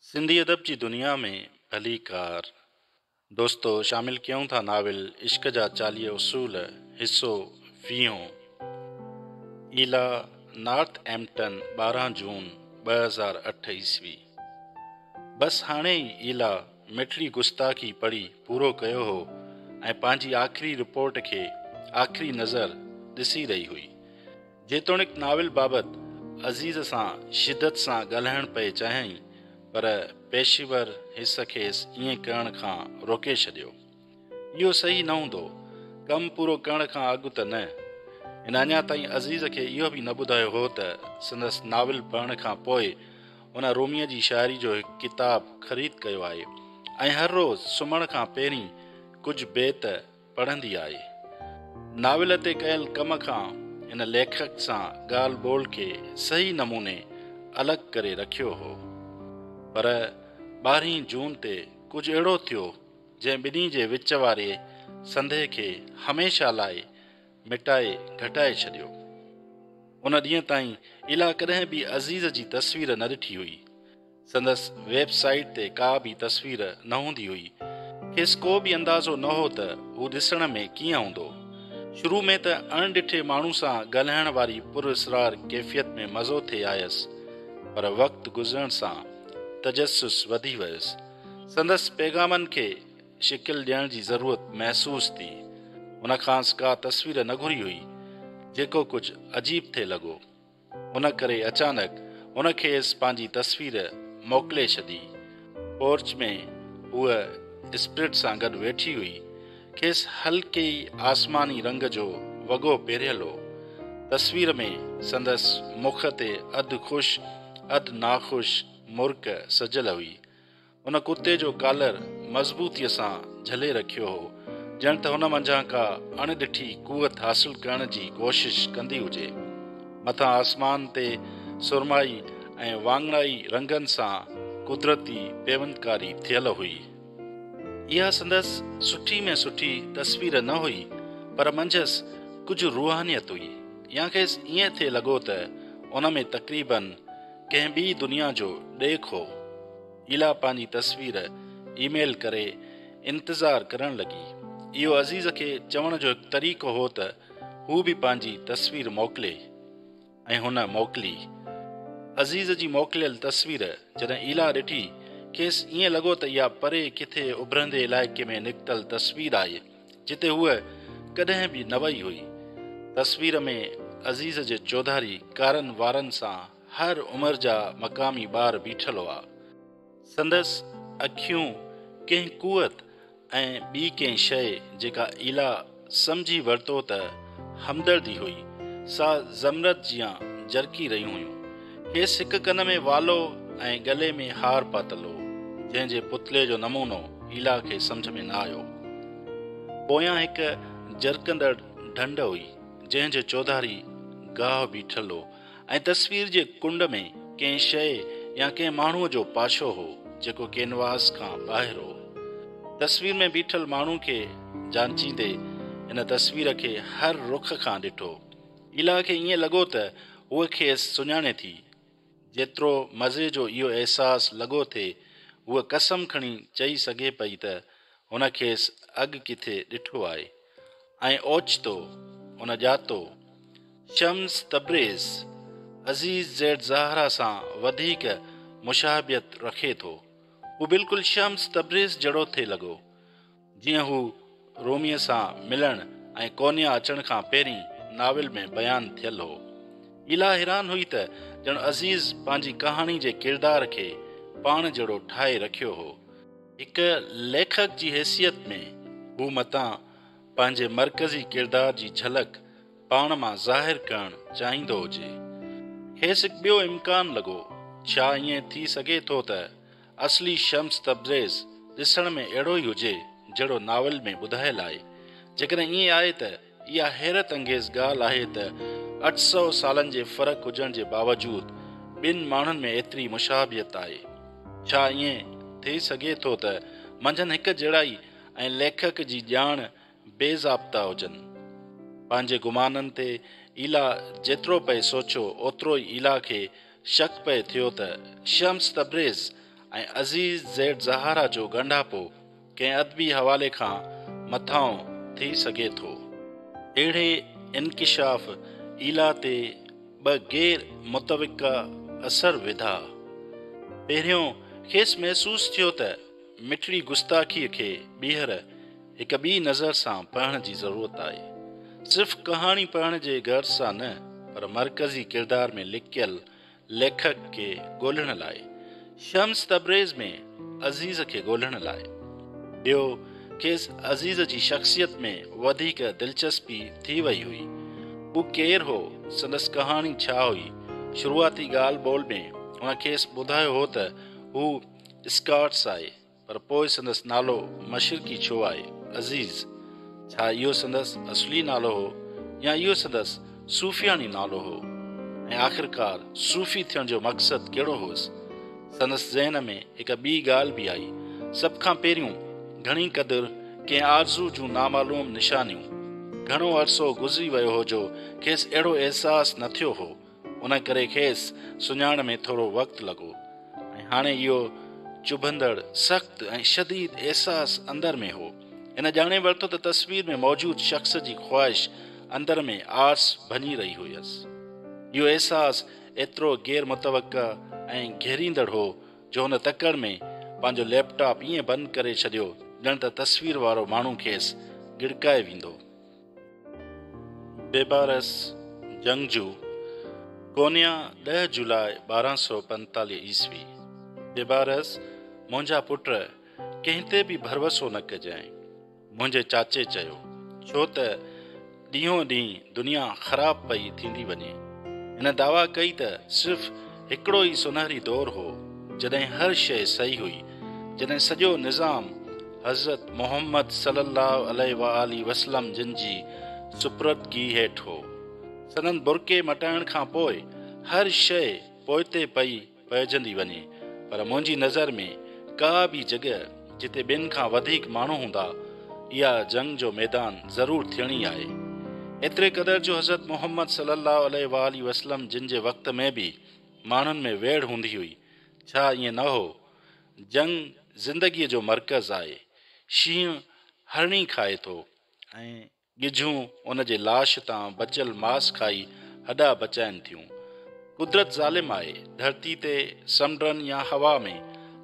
सिंधी अदब जी दुनिया में भली कार दोस्तों शामिल क्यों था नाविल इश्क जा 40 उसूल हिस्सो 20 ईला नॉर्थ एम्पटन 12 जून 2008 ईस्वी। बस हाणे ई ईला मिठड़ी गुस्ताखी पढ़ी पूरो कयो हो ऐं पंहिंजी आख़िरी रिपोर्ट खे आख़िरी नज़र ॾिसी रही हुई। जेतोणीक नाविल बाबति अज़ीज़ सां शिदत सां ॻाल्हाइण पए चाहियईं, पर पेशेवर हिस खे ईअं करण खां रोके छॾियो। इहो सही न हूंदो, कमु पूरो करण खां अॻु त न। हिन अञा ताईं अज़ीज़ खे इहो बि न ॿुधायो हो त संदसि नाविल पढ़ण खां पोइ उन रूमीअ जी शाइरी जो हिकु किताबु ख़रीद कयो आहे ऐं हर रोज़ सुम्हण खां पहिरीं कुझु बेत पढ़ंदी आहे। नाविल ते कयल कम खां इन लेखक सां ॻाल्हि ॿोल खे सही नमूने अलॻि करे रखियो हो, पर 12 जून ते कुझु अहिड़ो थियो जंहिं ॿिन्ही जे विच वारे संदेह खे हमेशह लाइ मिटाए घटाए छॾियो। उन ॾींहं ताईं ईला कॾहिं बि अज़ीज़ जी तस्वीर न ॾिठी हुई। संदसि वेबसाइट ते का बि तस्वीर न हूंदी हुई। खेसि को बि अंदाज़ो न हो त हू ॾिसण में कीअं हूंदो। शुरू में त अणॾिठे माण्हू सां ॻाल्हाइण वारी पुरअसरार कैफ़ियत में मज़ो थे आयसि, पर वक़्तु गुज़रण सां तजस्सुस वधी वियुसि। संदसि पैगामनि खे शिकिल ॾियण जी ज़रूरत महसूस थी। उन खां का तस्वीर न घुरी हुई जेको कुझु अजीब थे लॻो। उन करे अचानक उन खेसि पंहिंजी तस्वीर मोकिले छॾी। पोर्च में उहा स्प्रिट सां गॾु वेठी हुई। खेसि हल्के आसमानी रंग जो वॻो पहिरियल हो। तस्वीर में संदसि मुख ते अधु ख़ुशि अधु नाख़ुशि मुर्क सजल हुई। उन कुते जो कॉलर मज़बूतीअ सां झले रखियो हो, ॼण त हुन मंझां का अणॾिठी कुवत हासिल करण जी कोशिश कंदी हुजे। मथां आसमान ते सुरमाई ऐं वाङणाई रंगनि सां कुदरती पेवंदकारी थियल हुई। इहा संदसि सुठी में सुठी तस्वीर न हुई, पर मंझसि कुझु रूहानियत हुई। या खेसि ईअं थिए लॻो त उन में तक़रीबन कंहिं ॿी दुनिया जो ॾेख हो। ईला पंहिंजी तस्वीर ईमेल करे इंतज़ारु करण लॻी। इहो अज़ीज़ खे चवण जो हिकु तरीक़ो हो त हू बि पंहिंजी तस्वीर मोकिले, ऐं हुन मोकिली। अज़ीज़ जी मोकिलियल तस्वीर जॾहिं ईला ॾिठी, खेसि ईअं लॻो त इहा परे किथे उभरंदे इलाइक़े में निकितल तस्वीर आहे जिते हूअ कॾहिं बि न वई हुई। तस्वीर में अज़ीज़ जे चौधारी कारनि वारनि सां हर उमिरि जा मक़ामी ॿार बीठल हुआ। संदसि अखियूं कंहिं कुवत ऐं ॿी कंहिं शइ जेका ईला सम्झी वरितो त हमदर्दी हुई, सा ज़मरत जियां जरकी रहियूं हुयूं। खेसि हिकु कन में वालो ऐं गले में हार पातल हो, जंहिंजे पुतले जो नमूनो ईला खे सम्झ में न आयो। पोयां हिकु जरकंदड़ ढंढ हुई जंहिंजे चौधारी गाह बीठल हो, ऐं तस्वीर जे कुंड में कंहिं शइ या कंहिं माण्हूअ जो पाछो हो जेको कैनवास खां ॿाहिरि हो। तस्वीर में बीठल माण्हू खे जांचींदे इन तस्वीर खे हर रुख खां ॾिठो। ईला खे ईअं लॻो त उहे खेसि सुञाणे थी। जेतिरो मज़े जो इहो अहसासु लॻो थिए, उहा कसम खणी चई सघे पई त हुन खेसि अॻु किथे ॾिठो आहे। ऐं ओचितो उन ॼातो शम्स तब्रेज़ अज़ीज़ ज़ैड ज़हरा सां वधीक मुशाबियत रखे थो। हू बिल्कुलु शम्स तब्रेज़ जहिड़ो थिए लॻो जीअं हू रोमीअ सां मिलण ऐं कोन्या अचण खां पहिरीं नाविल में बयानु थियल हो। ईला हैरान हुई त ॼण अज़ीज़ पंहिंजी कहाणी जे किरदार खे पाण जहिड़ो ठाहे रखियो हो। हिकु लेखक जी हैसियत में हू मतां पंहिंजे मरकज़ी किरदार जी झलक पाण मां ज़ाहिर करणु चाहींदो हुजे। खेसि हिकु ॿियो इम्कान लॻो। छा ईअं थी सघे थो त असली शम्स तब्रेज़ ॾिसण में अहिड़ो ई हुजे जहिड़ो नावल में ॿुधायल आहे? जेकॾहिं ईअं आहे त इहा हैरत अंगेज़ ॻाल्हि आहे त 800 सालनि जे फ़र्क़ु हुजण जे बावजूदु ॿिनि माण्हुनि में एतिरी मुशाबियत आहे। छा ईअं थी सघे थो त मंझंदि हिकु जहिड़ा ई ऐं लेखक जी ॼाण बेज़ाब्ता हुजनि? पंहिंजे गुमाननि ते ईला जेतिरो पए सोचियो, ओतिरो ई ईला खे शक पए थियो त शम्स तब्रेज़ ऐं अज़ीज़ ज़ेड ज़हारा जो ॻंढापो कंहिं अदबी हवाले खां मथां थी सघे थो। अहिड़े इंकिशाफ़ ईला ते ॿ गैर मुतविका असर विधा। पहिरियों खेसि महसूस थियो त मिठड़ी गुस्ताखीअ खे ॿीहर हिक ॿी नज़र सां पढ़ण जी ज़रूरत आहे, सिर्फ़ कहाणी पढ़ण जे गर्ज़ सां न, पर मरकज़ी किरदार में लिकियल लेखक खे ॻोल्हण लाइ, शम्स तबरेज़ में अज़ीज़ खे ॻोल्हण लाइ। ॿियो, खेसि अज़ीज़ जी शख़्सियत में वधीक दिलचस्पी थी वई हुई। हू केरु हो, संदसि कहाणी छा हुई। शुरूआती ॻाल्हि ॿोल में हुन खेसि ॿुधायो हो त हू स्कॉट्स आहे, पर पोइ संदसि नालो मशरिकी छो आहे, अज़ीज़। छा इहो संदसि असली नालो हो या इहो संदसि सूफ़ियानी नालो हो? ऐं आख़िरकार सूफ़ी थियण जो मक़सदु कहिड़ो होसि? संदसि ज़हन में हिक ॿी ॻाल्हि बि आई। सभ खां पहिरियों घणी क़दुरु कंहिं आरज़ू जूं नामालूम निशानियूं। घणो अरसो गुज़री वियो हो जो खेसि अहिड़ो अहसासु न थियो हो, उन करे खेसि सुञाण में थोरो वक़्तु लॻो। ऐं हाणे इहो चुभंदड़ सख़्तु ऐं शदीद अहसासु अंदर में हो। हिन ॼाणे वरितो त तस्वीर में मौजूदु शख़्स जी ख़्वाहिश अंदर में आस भञी रही हुयसि। इहो अहसासु एतिरो गैर मुतवक़ा ऐं घेरींदड़ हो जो हुन तकड़ में पंहिंजो लैपटॉप ईअं बंदि करे छॾियो ॼण त तस्वीर वारो माण्हू खेसि गिड़काए वेंदो। बेबारस जंगजू कोनिया 10 जुलाई 1245 ईस्वी। बेबारस, मुंहिंजा पुट कंहिं ते बि भरवसो न कजांइ, मुंहिंजे चाचे चयो, छो त ॾींहों ॾींहुं दुनिया ख़राब पई थींदी वञे। हिन दावा कई त सिर्फ़ हिकिड़ो ई सुनहरी दौर हो जॾहिं हर शइ सही हुई, जॾहिं सॼो निज़ाम हज़रत मोहम्मद सल्लल्लाहु अलैहि वसल्लम जिन जी सुपुर्दगी हेठि हो। सनन बुरके मटाइण खां पोइ हर शइ पोइते पइजंदी वञे, पर मुंहिंजी नज़र में का बि जॻह जिते ॿिनि खां वधीक माण्हू हूंदा, इहा जंग जो मैदान ज़रूर थियणी आहे। एतिरे क़दर जो हज़रत मोहम्मद सल्लल्लाहु अलैहि वसल्लम जिन जे वक़्त में बि माण्हुनि में वेड़ हूंदी हुई। छा ईअं न हो? जंग ज़िंदगीअ जो मर्कज़ आहे। शींहुं हरणी खाए थो ऐं गिझूं उन जे लाश तां बचियल मांस खाई हॾा बचाइनि थियूं। कुदरत ज़ालिम आहे। धरती ते, समुंडनि या हवा में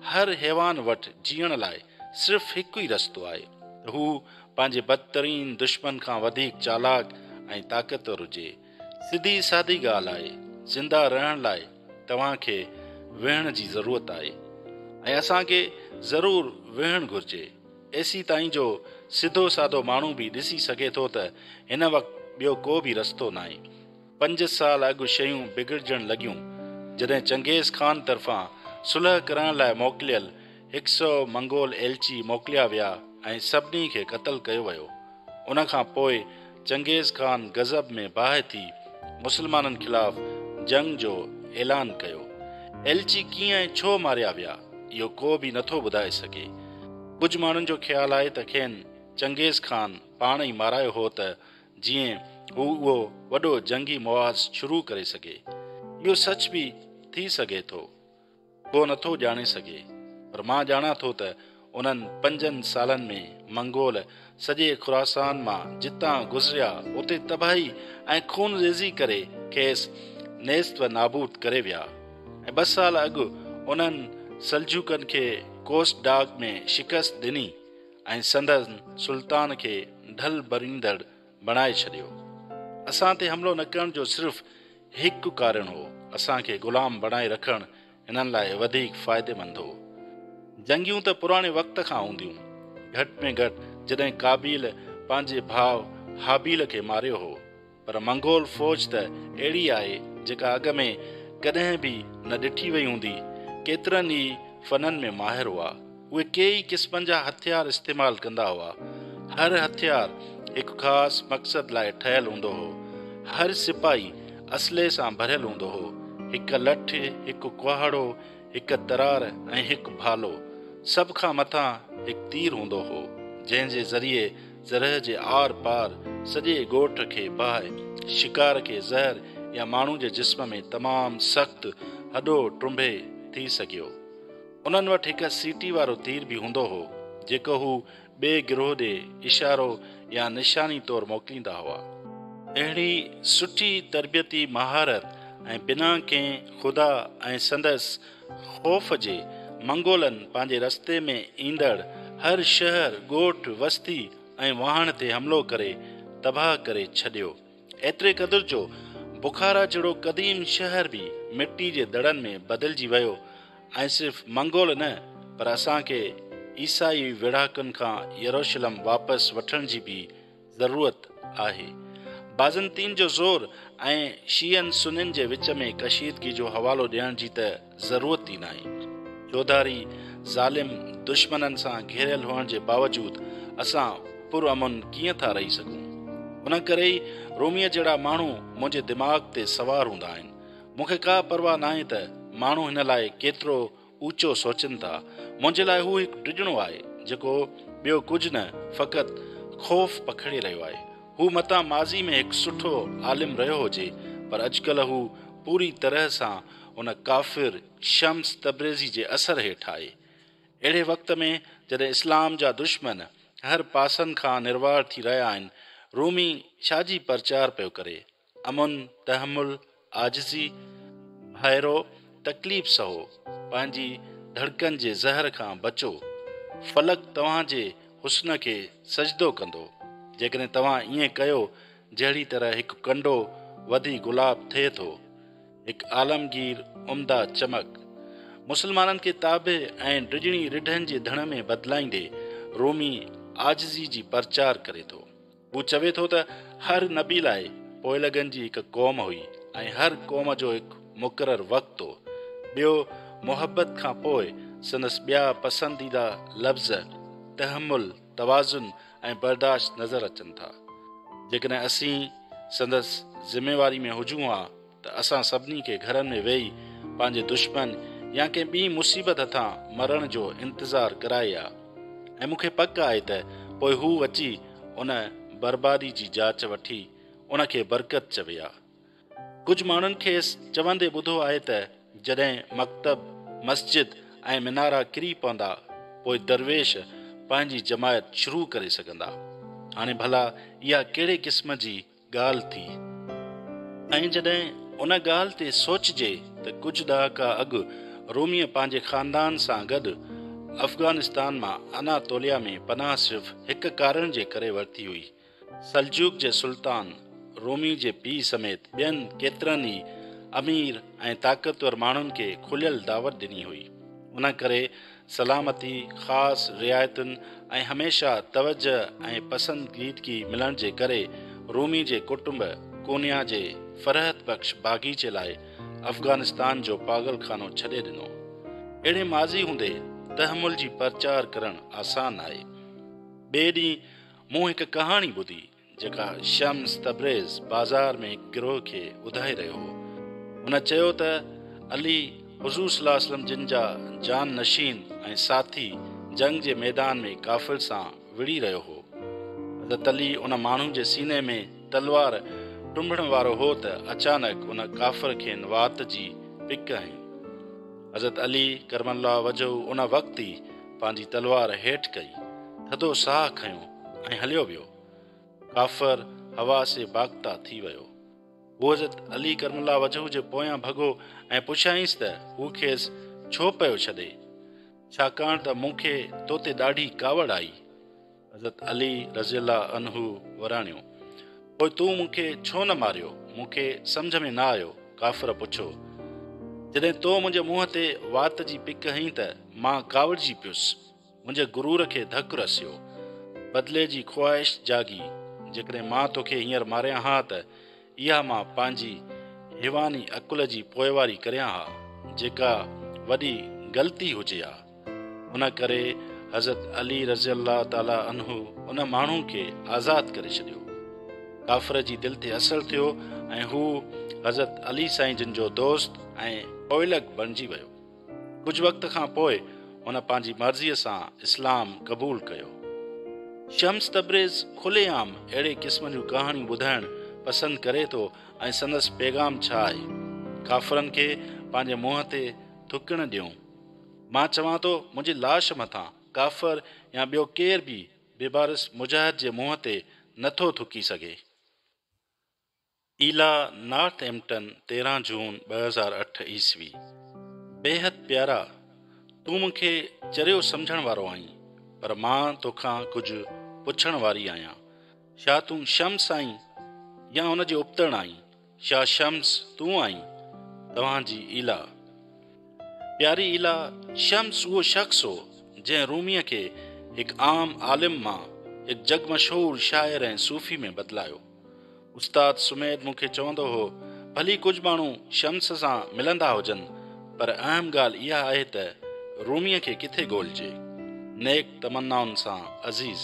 हर हैवान वटि जीअण लाइ सिर्फ़ हिकु ई रस्तो आहे त हू पंहिंजे बदतरीन दुश्मन खां वधीक चालाक ऐं ताक़तवर हुजे। सिधी सादी ॻाल्हि आहे, ज़िंदा रहण लाइ तव्हांखे वेहण जी ज़रूरत आहे ऐं असांखे ज़रूरु वेहणु घुर्जे। एसी ताईं जो सिधो सादो माण्हू बि ॾिसी सघे थो त हिन वक़्तु ॿियो को बि रस्तो न आहे। 5 साल अॻु शयूं बिगड़जण लॻियूं जॾहिं चंगेज़ खान तरफ़ां सुलह करण लाइ मोकिलियल 100 मंगोल एलची मोकिलिया विया ऐं सभिनी खे क़तल कयो वियो। उन खां पोइ चंगेज़ खान गज़ब में बाहि थी मुस्लमाननि ख़िलाफ़ जंग जो ऐलान कयो। एलची कीअं ऐं छो मारिया विया, इहो को बि नथो ॿुधाए सघे। कुझु माण्हुनि जो ख़्यालु आहे त खेनि चंगेज़ खान पाण ई मारायो हो त जीअं हू उहो वॾो जंगी मुआज़ शुरू करे सघे। इहो सच बि थी सघे थो, को नथो ॼाणे सघे, पर मां ॼाणा थो त उन्हनि 5 सालनि में मंगोल सॼे खुरासान मां जितां गुज़रिया उते तबाही ऐं खून रेज़ी करे खेसि नेस्त व नाबूद करे विया। ऐं 2 साल अॻु उन्हनि सल्जूकनि खे कोस्ट डाग में शिकस्त ॾिनी ऐं संदन सुल्तान खे ढल भरींदड़ बणाए छॾियो। असां ते हमिलो न करण जो सिर्फ़ हिकु कारण हो, असांखे ग़ुलाम बणाए रखणु हिननि लाइ वधीक फ़ाइदेमंद हो। जंगियूं त पुराणे वक़्त खां हूंदियूं, घटि में घटि जॾहिं काबिल पंहिंजे भाउ हाबील खे मारियो हो, पर मंगोल फ़ौज त अहिड़ी आहे जेका अॻ में कॾहिं बि न ॾिठी वई हूंदी। केतिरनि ई फ़ननि में माहिर हुआ। उहे कई क़िस्मनि जा हथियार इस्तेमालु कंदा हुआ। हर हथियार हिकु ख़ासि मक़सद लाइ ठहियलु हूंदो हो। हर सिपाही असले सां भरियलु हूंदो हो। हिकु लठ, हिकु कुहाड़ो, हिकु तरार ऐं हिकु भालो। सभ खां मथां हिकु तीर हूंदो हो जंहिंजे ज़रिए ज़रह जे आर पार सॼे ॻोठ खे बाहि, शिकार खे ज़हर या माण्हू जे जिस्म में तमामु सख़्तु हॾो टुंभे थी सघियो। उन्हनि वटि हिकु सीटी वारो तीर बि हूंदो हो जेको हू ॿिए गिरोह ॾे इशारो या निशानी तौरु मोकिलींदा हुआ। अहिड़ी सुठी तरबियती महारत ऐं बिना कंहिं ख़ुदा ऐं संदसि ख़ौफ़ जे मंगोलनि पंहिंजे रस्ते में ईंदड़ हर शहर ॻोठ वस्ती ऐं वाहण ते हमिलो करे तबाह करे छॾियो। एतिरे क़दुरु जो बुखारा जहिड़ो क़दीम शहर बि मिटी जे दड़नि में बदिलजी वियो ऐं सिर्फ़ु मंगोल न पर असांखे ईसाई विढ़ाकनि खां यरूशलम वापसि वठण जी बि ज़रूरत आहे। बाज़ंतीन जो ज़ोर ऐं शीयन सुनिन जे विच में कशीदगी जो हवालो ॾियण जी त ज़रूरत ई नाहे। चौधारी ज़ालिम दुश्मननि सां घेरियल हुअण जे बावजूदु असां पुरअमन कीअं था रही सघूं? उन करे ई रोमीअ जहिड़ा माण्हू मुंहिंजे दिमाग़ ते सवार हूंदा आहिनि। मूंखे का परवाह नाहे त माण्हू हिन लाइ केतिरो ऊचो सोचनि था। मुंहिंजे लाइ हू हिकु डिॼणो आहे जेको ॿियो कुझु न फ़क़ति ख़ौफ़ पखड़े रहियो आहे। हू मतां माज़ी में हिकु सुठो आलिम रहियो हुजे पर अॼुकल्ह हू पूरी तरह सां उन काफ़िर शम्स तब्रेज़ी जे असर हेठि आहे। अहिड़े वक़्त में जॾहिं इस्लाम जा दुश्मन हर पासनि खां निर्वार थी रहिया आहिनि, रोमी छाजी प्रचार पियो करे? अमुन, तहमुल, आजिज़ी, भाइरो, तकलीफ़ सहो, पंहिंजी धड़कन जे ज़हर खां बचो। फलक तव्हांजे हुस्न खे सजदो कंदो जेकॾहिं तव्हां ईअं कयो जहिड़ी तरह हिकु कंडो वधी गुलाब थिए थो। हिकु आलमगीर उम्दा चमक मुस्लमाननि खे ताबे ऐं डिॼणी रिढनि जे धण में बदिलाईंदे रोमी आजिज़ी जी प्रचार करे थो। हू चवे थो त हर नबी लाइ पोइलगनि जी हिकु क़ौम हुई ऐं हर क़ौम जो हिकु मुक़ररु वक़्तु हो। ॿियो, मुहबत खां पोइ संदसि ॿिया पसंदीदा लफ़्ज़ तहमुल, तवाज़ुन ऐं बर्दाश्त नज़र अचनि था। जेकॾहिं असीं संदसि ज़िमेवारी में हुजूं हा त असां सभिनी खे घरनि में वेही पंहिंजे दुश्मन या कंहिं ॿी मुसीबत हथां मरण जो इंतज़ारु कराए हा। ऐं मूंखे पक आहे त पोइ हू अची उन बर्बादी जी जाच वठी उनखे बरकत चवे हा। कुझु माण्हुनि खे चवंदे ॿुधो आहे त जॾहिं मकतब, मस्जिद ऐं मिनारा किरी पवंदा पोइ दरवेश पंहिंजी जमायत शुरू करे सघंदा। हाणे भला इहा कहिड़े क़िस्म जी ॻाल्हि थी? ऐं जॾहिं उन ॻाल्हि ते सोचिजे त कुझु ॾहाका अॻु रोमीअ पंहिंजे ख़ानदान सां गॾु अफ़गानिस्तान मां अनातोलिया में पनाह सिर्फ़ हिकु कारण जे करे वरिती हुई। सल्जूक जे सुल्तान रोमी जे पीउ समेत ॿियनि केतिरनि ई अमीर ऐं ताक़तवर माण्हुनि खे खुलियल दावत ॾिनी हुई। उन करे सलामती, ख़ासि रिआयतुनि ऐं हमेशह तवजह ऐं पसंदीदगी मिलण जे करे रोमी जे कुटुंब कोनिया जे फ़रहत बख़्श बाग़ीचे लाइ अफ़गानिस्तान जो पागलखानो छॾे ॾिनो। अहिड़े माज़ी हूंदे तहमुल जी प्रचार करणु आसान आहे। ॿिए ॾींहुं मूं हिकु कहाणी ॿुधी जेका शम्स तब्रेज़ बाज़ार में हिकु गिरोह खे ॿुधाए रहियो हो। हुन चयो त अली हुज़ूर सल्लल्लाहु अलैहि वसल्लम जिन जा जान नशीन ऐं साथी जंग जे मैदान में काफ़िर सां विड़ी रहियो हो। हज़रत अली उन माण्हू जे सीने में तलवार टुंभण वारो हो त अचानक उन काफ़िर खे वात जी पिक हई। हज़रत अली करमल्लाहु वजहू उन वक़्तु ई पंहिंजी तलवार हेठि कई, थधो साह खयो ऐं हलियो वियो। काफ़िर हवा से बाग़ता थी वियो। हू हज़रत अली करमल्लाहु वजहू जे पोयां भॻो ऐं पुछियांसि त हू खेसि छो पियो छॾे, छाकाणि त मूंखे तो ते ॾाढी कावड़ आई। हज़रत अली रज़ियल्लाहु अन्हु वराणियो, पोइ तूं मूंखे छो न मारियो? मूंखे सम्झ में न आयो। काफ़िर पुछो, जॾहिं तो मुंहिंजे मुंहं ते वात जी पिक हई त मां कावड़जी पियुसि, मुंहिंजे गुरूर खे धकु रसियो, बदिले जी ख़्वाहिश जागी। जेकॾहिं मां तोखे हींअर मारियां हा त इहा मां पंहिंजी हिवानी अकुल जी पोइवारी करियां हा, जेका वॾी ग़लती हुजे हा। उन करे हज़रत अली रज़ियल्लाहु ताला अन्हु उन माण्हू खे आज़ादु करे छॾियो। काफ़िर जी दिलि ते असरु थियो ऐं हू हज़रत अली साईं जिन जो दोस्त ऐं पोइलग बणिजी वियो। कुझु वक़्त खां पोइ हुन पंहिंजी मर्ज़ीअ सां इस्लाम क़बूल कयो। शम्स तब्रेज़ खुलेआम अहिड़े क़िस्म जूं कहाणियूं ॿुधाइणु पसंदि करे थो ऐं संदसि पैगाम छा आहे? काफ़िरनि खे पंहिंजे मुंहं ते थुकणु ॾियूं, मां चवां थो मुंहिंजी लाश मथां काफ़र या ॿियो केर बि बेबारस मुजाहिद जे मुंहं ते नथो थुकी सघे। ईला नॉर्थ एम्पटन 13 जून 2008 ईस्वी। बेहद प्यारा, तूं मूंखे चरियो सम्झण वारो आहीं, पर मां तोखां कुझु पुछण वारी आहियां। छा तूं शम्स आहीं या हुन जे उबतड़ आहीं? छा शम्स तूं आहीं? तव्हांजी ईला। प्यारी ईला, शम्स उहो शख़्स हो जंहिं रूमीअ खे हिकु आम आलिम मां हिकु जग मशहूर शाइर ऐं सूफ़ी में बदिलायो। उस्ताद सुमेद मूंखे चवंदो हो, भली कुझु माण्हू शम्स सां मिलंदा हुजनि, पर अहम ॻाल्हि इहा आहे त रूमीअ खे किथे ॻोल्हिजे। नेक तमन्नाउनि सां अज़ीज़।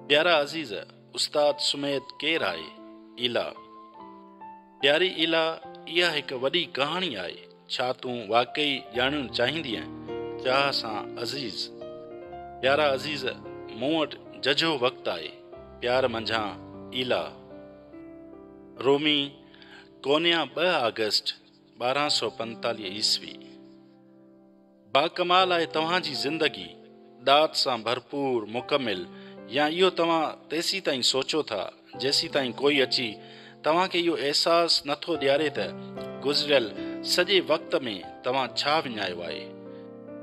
प्यारा अज़ीज़, उस्ताद सुमेद केरु आहे? ईला। प्यारी ईला, इहा हिकु वॾी कहाणी आहे। छा तूं वाकई ॼाणणु चाहींदी आहीं? चाह सां अज़ीज़। प्यारा अज़ीज़, मूं वटि जझो वक़्तु आहे। प्यार मंझां ईला। रोमी, कोन्या 2 अगस्त 1245 ईस्वी। बाकमाल आहे तव्हांजी ज़िंदगी, दात सां भरपूर, मुकमिल, या इहो तव्हां तेसीं ताईं सोचो था जेसीं ताईं कोई अची तव्हांखे इहो अहसासु नथो ॾियारे त गुज़िरियल सॼे वक़्त में तव्हां छा विञायो आहे।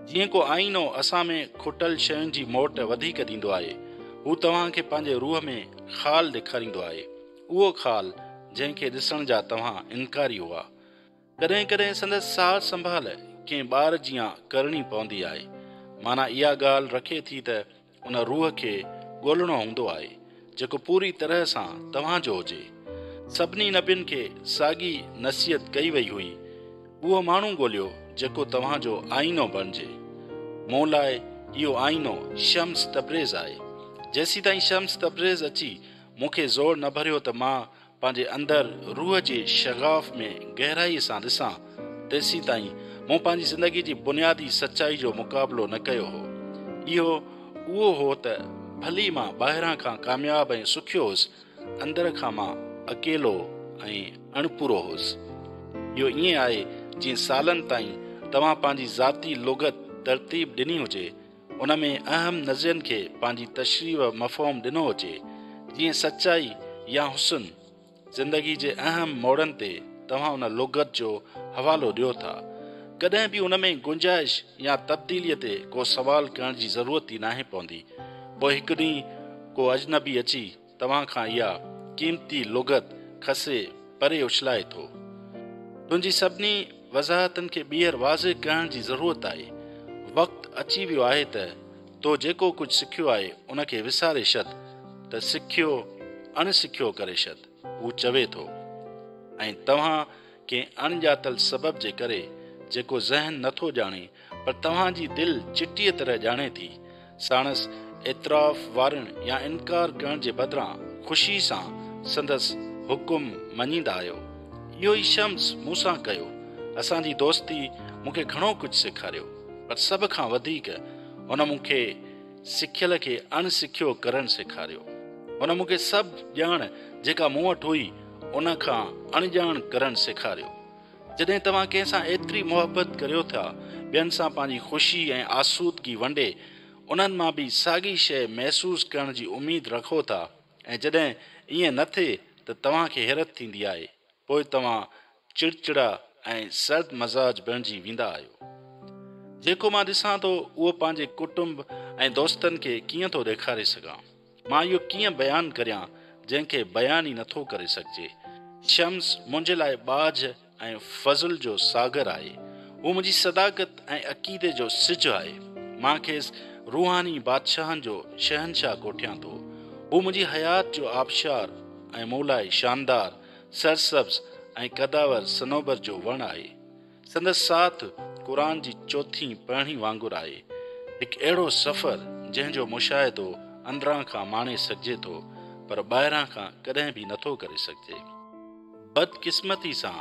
जीअं को आईनो असां में खुटल शयुनि जी मोट वधीक ॾींदो आहे, हू तव्हांखे पंहिंजे रूह में ख़ाल ॾेखारींदो आहे, उहो ख़ाल जंहिंखे ॾिसण जा तव्हां इनकारी हुआ। कॾहिं कॾहिं संदसि सार संभाल कंहिं ॿार जीअं करणी पवंदी आहे। माना इहा ॻाल्हि रखे थी त उन रूह खे ॻोल्हणो हूंदो आहे जेको पूरी तरह सां तव्हांजो हुजे। सभिनी नबियुनि खे साॻी नसीहत कई वई हुई, उहो माण्हू ॻोल्हियो जेको तव्हांजो आईनो बणिजे। मूं लाइ इहो आईनो शम्स तब्रेज़ आहे। जेसीं ताईं शम्स तब्रेज़ अची मूंखे ज़ोर न भरियो त मां पंहिंजे अंदरि रूह जे शगाफ़ में गहराईअ सां ॾिसां, तेसीं ताईं मूं पंहिंजी ज़िंदगी जी बुनियादी सचाई जो मुक़ाबिलो न कयो हो। इहो उहो हो त भली मां ॿाहिरां खां कामयाब ऐं सुखियो हुउसि, अंदर खां मां अकेलो ऐं अणपूरो हुउसि। इहो ईअं आहे जीअं सालनि ताईं तव्हां पंहिंजी ज़ाती लुग़त तरतीब ॾिनी हुजे, उन में अहम नज़रियनि खे पंहिंजी तशरीह मफ़हूम ॾिनो हुजे। जीअं सचाई या हुस्न, ज़िंदगी जे अहम मोड़नि ते तव्हां उन लुग़त जो हवालो ॾियो था। कॾहिं बि उन में गुंजाइश या तब्दीलीअ ते को सवाल करण जी ज़रूरत ई नाहे पवंदी। पोइ हिकु ॾींहुं को अजनबी अची तव्हां खां इहा क़ीमती लुग़त खसे परे उछलाए थो। तुंहिंजी सभिनी वज़ाहतुनि खे ॿीहर वाज़िह करण जी ज़रूरत आहे। वक़्तु अची वियो आहे त तो जेको कुझु सिखियो आहे उनखे विसारे छॾ, त सिखियो अणसिखियो करे छॾ, हू चवे थो। ऐं तव्हां कंहिं अणॼातल सबब जे करे जेको ज़हन नथो ॼाणे पर तव्हांजी दिलि चिटीअ तरह ॼाणे थी, साणसि एतिराफ़ वारनि या इनकार करण जे बदिरां ख़ुशी सां संदसि हुकुम मञींदा आहियो। इहो ई शम्स मूंसां कयो। असांजी दोस्ती मूंखे घणो कुझु सेखारियो, पर सभ खां वधीक हुन मूंखे सिखियल खे अणसिखियो करणु सेखारियो। हुन मूंखे सभु ॼाण जेका मूं वटि हुई उन खां अणॼाण करणु सेखारियो। जॾहिं तव्हां कंहिंसां एतिरी मुहबत करियो था, ॿियनि सां पंहिंजी ख़ुशी ऐं आसूदगी वंडे उन्हनि मां बि साॻी शइ महसूसु करण जी उमेदु रखो था, ऐं जॾहिं ईअं न थिए त तव्हांखे हैरत थींदी आहे, पोइ तव्हां चिड़चिड़ा ऐं सर्द मज़ाज बणिजी वेंदा आहियो। जेको मां ॾिसां थो उहो पंहिंजे कुटुंब ऐं दोस्तनि खे कीअं थो ॾेखारे सघां। मां इहो कीअं बयानु करियां जंहिंखे बयानु ई नथो करे सघिजे। शम्स मुंहिंजे लाइ बाज ऐं फज़ुल जो सागर आहे। हू मुंहिंजी सदाकत ऐं अक़ीदे जो सिज आहे। मां खेसि रूहानी बादशाहनि जो शहनशाह कोठियां थो। हू मुंहिंजी हयात जो आबशार ऐं मूं लाइ शानदार, सरसब्ज़ ऐं कदावर सनोबर जो वण आहे। संदसि साथ क़ुरान जी चोथीं पढ़णी वांगुरु आहे, हिकु अहिड़ो सफ़र जंहिंजो मुशाहिदो अंदरां खां माणे सघिजे थो, पर ॿाहिरां खां कॾहिं बि नथो करे सघिजे। बदकिस्मती सां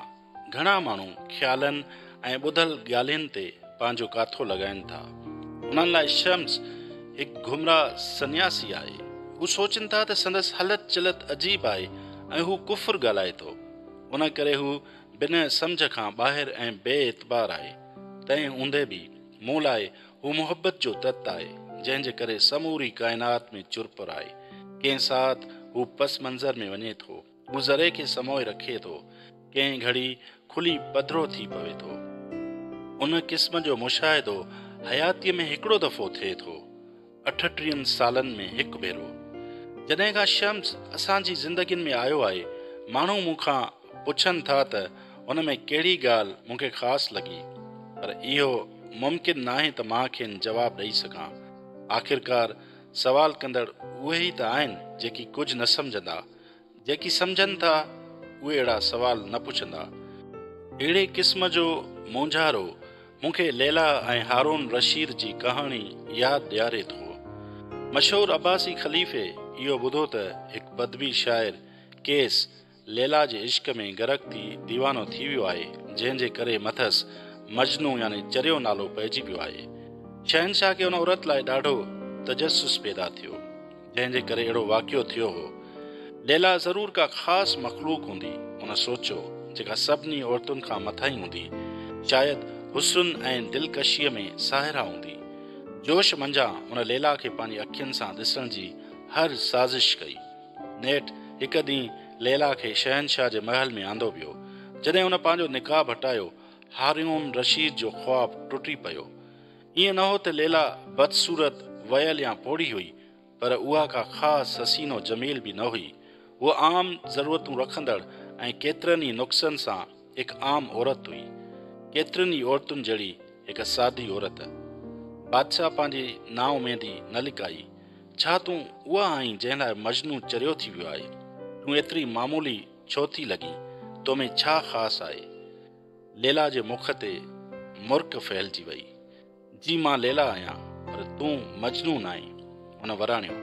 घणा माण्हू ख़्यालनि ऐं ॿुधल ॻाल्हियुनि ते पंहिंजो काथो लॻाइनि था। उन्हनि लाइ शम्स हिकु गुमराह सन्यासी आहे। हू सोचनि था त संदसि हलत चलत अजीब आहे ऐं हू कुफ़र ॻाल्हाए थो, उन करे हू बिना सम्झ खां ॿाहिरि ऐं बेएतबार आहे। तंहिं हूंदे बि मूं लाइ हू मुहबत जो तत्व आहे, जंहिंजे करे समूरी काइनात में चुरपुर आहे। कंहिं साथ हू पस मंज़र में वञे थो, हू ज़रे खे समोए रखे थो, कंहिं घड़ी खुली पधिरो थी पवे थो। उन क़िस्म जो मुशाहिदो हयातीअ में हिकिड़ो दफ़ो थिए थो, 38 सालनि में हिकु भेरो। जॾहिं खां शम्स असांजी ज़िंदगियुनि में आयो आहे, माण्हू मूंखां पुछनि था त उन में कहिड़ी ॻाल्हि मूंखे ख़ासि लॻी, पर इहो मुमकिन नाहे त मां खेनि जवाबु ॾेई सघां। आख़िरकार सवाल कंदड़ उहे ई त आहिनि जेकी कुझु न सम्झंदा, जेकी सम्झनि था उहे अहिड़ा सवाल न पुछंदा। अहिड़े क़िस्म जो मुंझारो मूंखे लैला ऐं हारून रशीद जी कहाणी यादि ॾियारे थो। मशहूरु अब्बासी ख़लीफ़े इहो ॿुधो त हिकु बदवी शाइर केस लैला जे इश्क में गरक थी दीवानो थी वियो आहे, जंहिंजे करे मथसि मजनू यानी चरियो नालो पइजी पियो आहे। शहनशाह खे उन औरत लाइ ॾाढो तजस्सुस पैदा थियो, जंहिंजे करे अहिड़ो वाक़ियो थियो हो। लैला ज़रूर का ख़ासि मख़लूक हूंदी, उन सोचियो, जेका सभिनी औरतुनि खां मथां ई हूंदी। शायदि हुस्न ऐं दिलकशीअ में साहिरा हूंदी। जोश मंझां उन लैला खे पंहिंजी अखियुनि सां ॾिसण जी हर साज़िश कई। नेठ हिकु ॾींहुं लैला खे शहनशाह जे महल में आंदो वियो। जॾहिं उन पंहिंजो निकाब हटायो, हारून रशीद जो ख्वाब टुटी पियो। ईअं न हो त लैला बदसूरत, वयल या पोड़ी हुई, पर उहा का ख़ासि हसीनो जमील बि न हुई। उहा आम ज़रूरतूं रखंदड़ ऐं केतिरनि ई नुक़्सनि सां हिकु आम औरत हुई, केतिरनि ई औरतुनि जहिड़ी हिकु सादी औरत। बादशाह पंहिंजी नाउमेदी न लिकाई। छा तूं उहा आहीं जंहिं लाइ मजनू चरियो थी वियो आहे? तूं एतिरी मामूली छो थी लॻी? तो में छा ख़ासि आहे? लैला जे मुख ते मुर्क फैलिजी वई। जी मां लैला आहियां, पर तूं मजनू न आहीं। हुन वराणियो,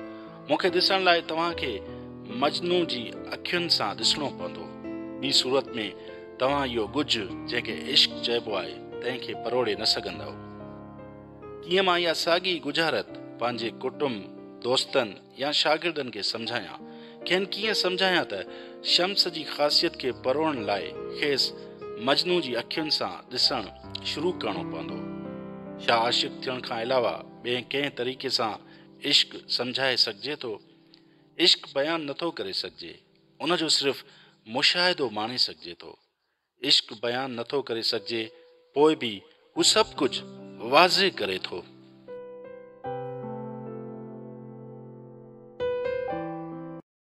मूंखे ॾिसण लाइ तव्हांखे मजनू जी अखियुनि सां ॾिसणो पवंदो। ॿी सूरत में तव्हां इहो गुझ जंहिंखे इश्क चइबो आहे, तंहिंखे परोड़े न सघंदव। कीअं मां इहा साॻी गुज़ारत पंहिंजे कुटुंब, दोस्तनि या शागिर्दनि खे सम्झायां? खेनि कीअं सम्झायां त शम्स जी ख़ासियत खे परोड़ण लाइ खेसि मजनू जी अखियुनि सां ॾिसणु शुरू करणो पवंदो? छा आशिक़ थियण खां अलावा ॿिए कंहिं तरीक़े सां इश्क सम्झाए सघिजे थो? इश्क बयानु नथो करे सघिजे, उन जो सिर्फ़ु मुशाहिदो माणे सघिजे थो। इश्क बयानु नथो करे सघिजे, पोइ बि हू सभु कुझु वाज़े करे थो।